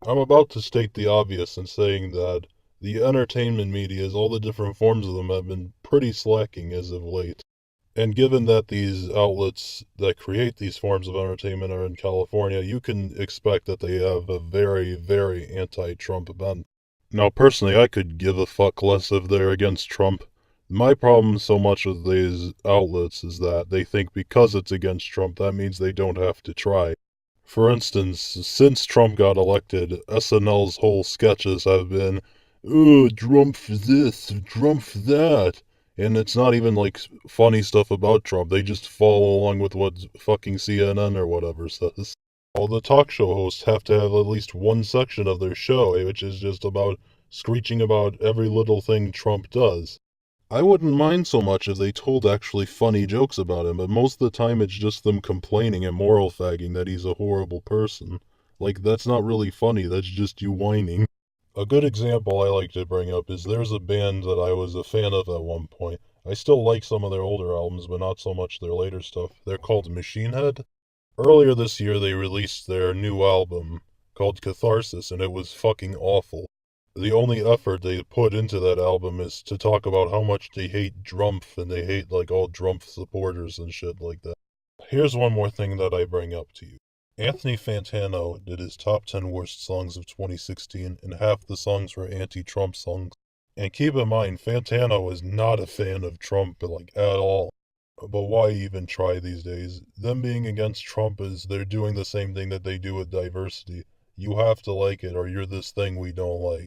I'm about to state the obvious in saying that the entertainment media, all the different forms of them, have been pretty slacking as of late. And given that these outlets that create these forms of entertainment are in California, you can expect that they have a very, very anti-Trump bent. Now, personally, I could give a fuck less if they're against Trump. My problem so much with these outlets is that they think because it's against Trump, that means they don't have to try. For instance, since Trump got elected, SNL's whole sketches have been, oh, drumpf this, drumpf that. And it's not even like funny stuff about Trump. They just follow along with what fucking CNN or whatever says. All the talk show hosts have to have at least one section of their show, which is just about screeching about every little thing Trump does. I wouldn't mind so much if they told actually funny jokes about him, but most of the time it's just them complaining and moral fagging that he's a horrible person. Like, that's not really funny, that's just you whining. A good example I like to bring up is there's a band that I was a fan of at one point. I still like some of their older albums, but not so much their later stuff. They're called Machine Head. Earlier this year, they released their new album called Catharsis, and it was fucking awful. The only effort they put into that album is to talk about how much they hate drumpf and they hate like all drumpf supporters and shit like that. Here's one more thing that I bring up to you. Anthony Fantano did his top 10 worst songs of 2016, and half the songs were anti-Trump songs. And keep in mind, Fantano is not a fan of Trump, like, at all. But why even try these days? Them being against Trump is they're doing the same thing that they do with diversity. You have to like it or you're this thing we don't like.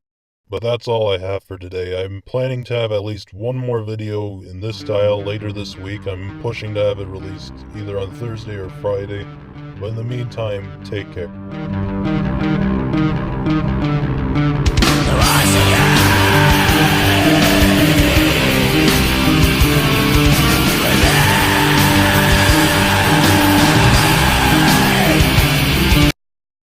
But that's all I have for today. I'm planning to have at least one more video in this style later this week. I'm pushing to have it released either on Thursday or Friday. But in the meantime, take care.